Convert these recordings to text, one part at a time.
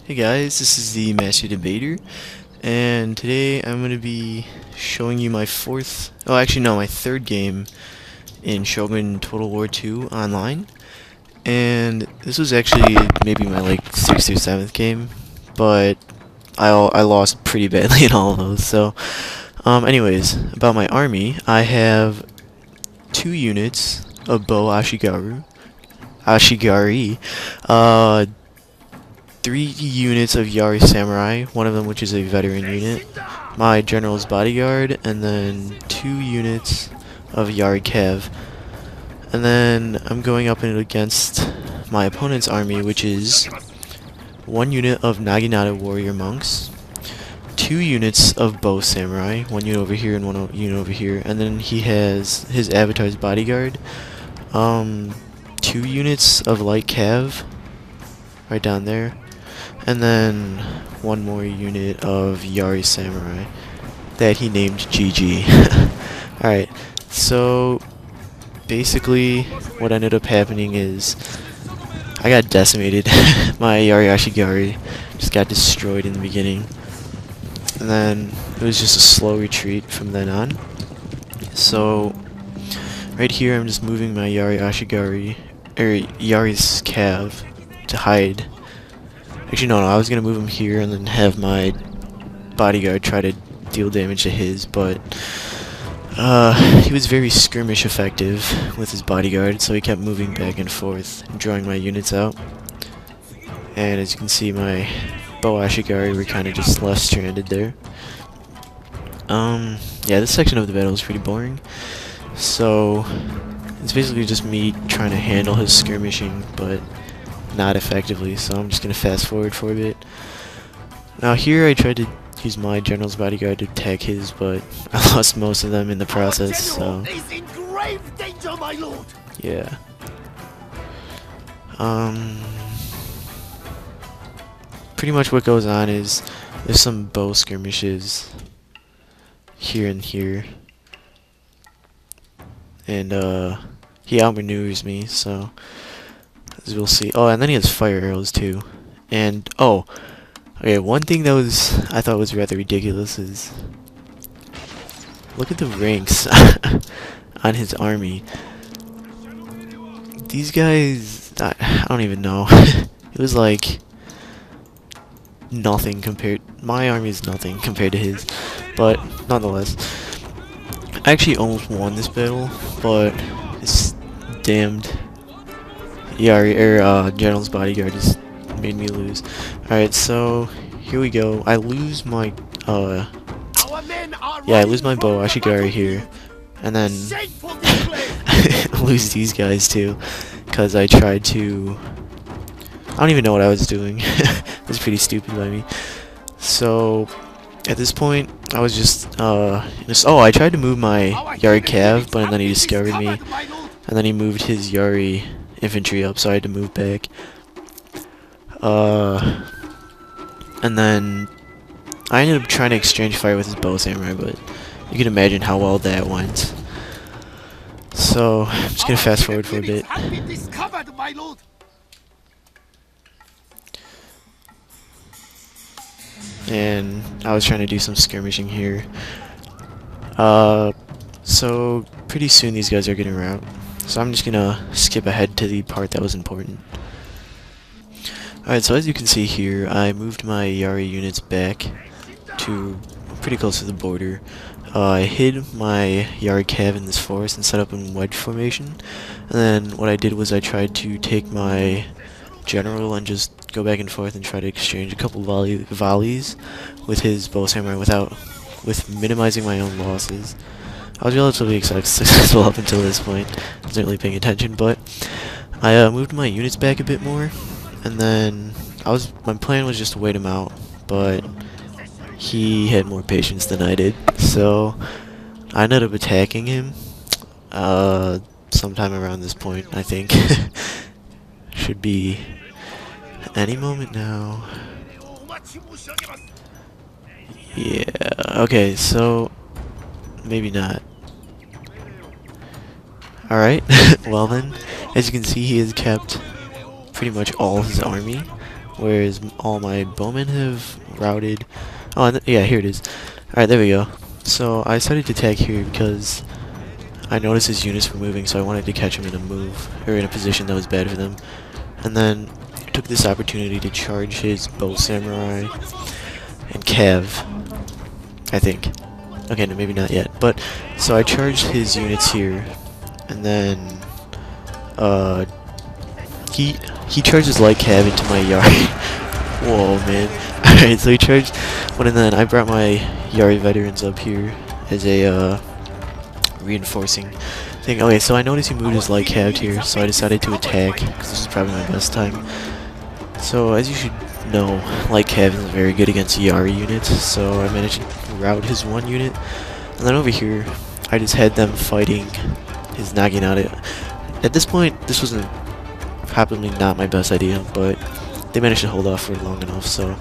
Hey guys, this is the Master Debater, and today I'm going to be showing you my my third game in Shogun Total War 2 online. And this was actually maybe my sixth or seventh game, but I lost pretty badly in all of those. So, anyways, about my army, I have 2 units of Bo Ashigari, uh, 3 units of Yari Samurai, one of them which is a veteran unit, my General's Bodyguard, and then 2 units of Yari Cav. And then I'm going up against my opponent's army, which is 1 unit of Naginata Warrior Monks, 2 units of Bow Samurai, 1 unit over here and 1 unit over here, and then he has his Avatar's Bodyguard, 2 units of Light Cav, right down there, and then 1 more unit of Yari Samurai that he named GG. Alright, so basically what ended up happening is I got decimated. My Yari Ashigari just got destroyed in the beginning. And then it was just a slow retreat from then on. So right here I'm just moving my Yari Ashigari, or Yari's Cav, to hide. Actually, no, I was gonna move him here and then have my bodyguard try to deal damage to his, but he was very skirmish effective with his bodyguard, so he kept moving back and forth and drawing my units out. And as you can see, my Bow Ashigari were kind of just left stranded there. Yeah, this section of the battle is pretty boring. So it's basically just me trying to handle his skirmishing, but not effectively, so I'm just going to fast forward for a bit. Now here I tried to use my General's Bodyguard to attack his, but I lost most of them in the process, so yeah. Pretty much what goes on is there's some bow skirmishes here and here, and he outmaneuvers me, so as we'll see. Oh, and then he has fire arrows too. And okay, one thing that I thought was rather ridiculous is look at the ranks on his army. These guys, I don't even know. It was like nothing compared. My army is nothing compared to his, but nonetheless, I actually almost won this battle, but it's damned General's Bodyguard just made me lose. Alright, so here we go. I lose my I lose my Bow Ashigari here, and then lose these guys too, because I tried to. I don't even know what I was doing. It was pretty stupid by me. So at this point, I was I tried to move my Yari Cav, but then he discovered me, and then he moved his Yari infantry up, so I had to move back. And then I ended up trying to exchange fire with his Bow Samurai, but you can imagine how well that went. So I'm just gonna fast forward for a bit. And I was trying to do some skirmishing here. So pretty soon these guys are getting around. So I'm just gonna skip ahead to the part that was important. Alright, so as you can see here, I moved my Yari units back to pretty close to the border. I hid my Yari Cav in this forest and set up in wedge formation. And then what I did was I tried to take my general and just go back and forth and try to exchange a couple volleys with his Bow Samurai with minimizing my own losses. I was relatively successful up until this point. I wasn't really paying attention, but I moved my units back a bit more, and then my plan was just to wait him out, but he had more patience than I did, so I ended up attacking him sometime around this point, I think. Should be any moment now. Yeah, okay, so maybe not. Alright, well then, as you can see, he has kept pretty much all his army, whereas all my bowmen have routed. Oh, yeah, here it is. Alright, there we go. So I decided to attack here because I noticed his units were moving, so I wanted to catch him in a move, or in a position that was bad for them. And then I took this opportunity to charge his bow samurai and cav, I think. Okay, no, maybe not yet. But, so I charged his units here, and then, he charges light cav into my Yari. Whoa, man. Alright, so he charged one, and then I brought my Yari veterans up here as a, reinforcing thing. Okay, so I noticed he moved his light cav here, so I decided to attack, because this is probably my best time. So, as you should know, light cav is very good against Yari units, so I managed to rout his one unit. And then over here, I just had them fighting his Naginata. At this point, this wasn't probably not my best idea, but they managed to hold off for long enough, so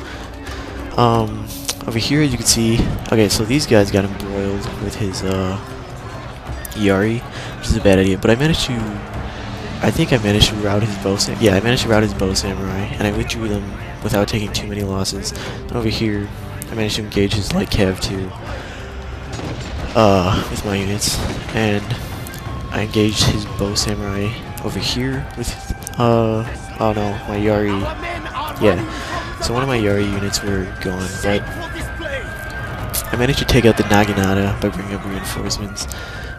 over here you can see, okay, so these guys got embroiled with his Yari, which is a bad idea, but I think I managed to rout his bow samurai. Yeah, I managed to rout his bow samurai, and I withdrew them without taking too many losses. And over here, I managed to engage his light cav too, with my units, and I engaged his bow samurai over here with, oh no, my Yari, yeah, so one of my Yari units were gone, but I managed to take out the Naginata by bringing up reinforcements,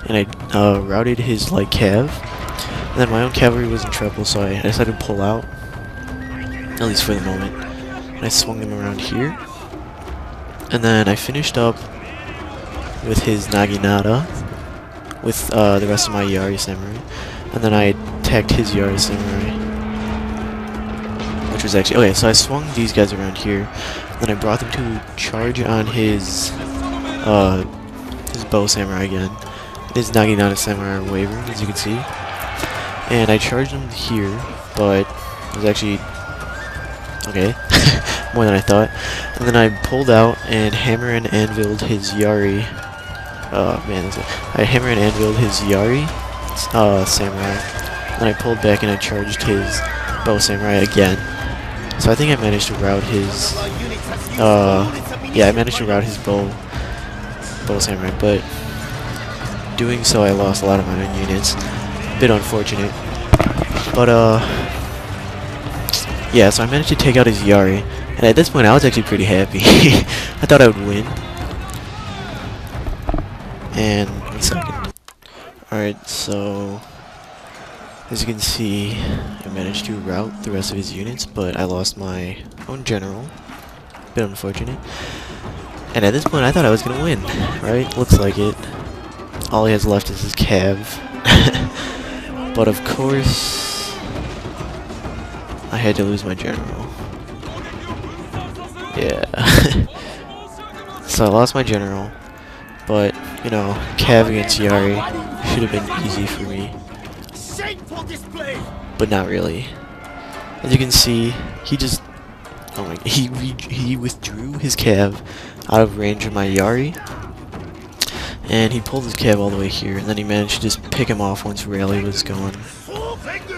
and I routed his light cav, and then my own cavalry was in trouble, so I decided to pull out, at least for the moment, and I swung them around here, and then I finished up with his Naginata, with the rest of my Yari samurai, and then I attacked his Yari samurai, which was actually, okay, so I swung these guys around here, then I brought them to charge on his bow samurai again. His Naginata samurai wavered, as you can see, and I charged him here, but it was actually, okay, more than I thought, and then I pulled out and hammer and anviled his Yari, I hammer and anviled his Yari samurai, then I pulled back and I charged his bow samurai again. So I think I managed to rout his, yeah, I managed to rout his bow samurai, but doing so I lost a lot of my own units. A bit unfortunate. But, yeah, so I managed to take out his Yari, and at this point I was actually pretty happy. I thought I would win. And, 1 second. Alright, so as you can see, I managed to rout the rest of his units, but I lost my own general. Bit unfortunate. And at this point, I thought I was gonna win, right? Looks like it. All he has left is his cav. But of course, I had to lose my general. Yeah. So I lost my general, but, you know, cav against Yari should have been easy for me. But not really. As you can see, he just, oh my, he withdrew his cav out of range of my Yari, and he pulled his cav all the way here, and then he managed to just pick him off once rally was gone.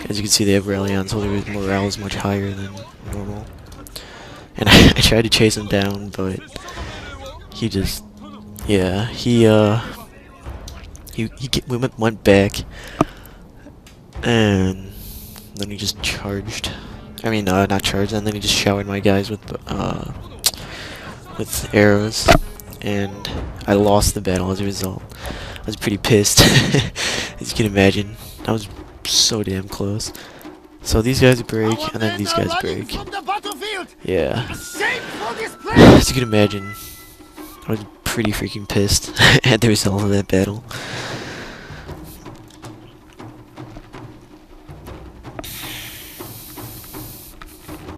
As you can see, they have rally on, so their morale is much higher than normal. And I tried to chase him down, but he just, yeah, he went back, and then he just charged. I mean, not charged, and then he just showered my guys with arrows, and I lost the battle as a result. I was pretty pissed, as you can imagine. I was so damn close. So these guys break, and then these guys break. Yeah. As you can imagine, I was pretty freaking pissed at the result of that battle.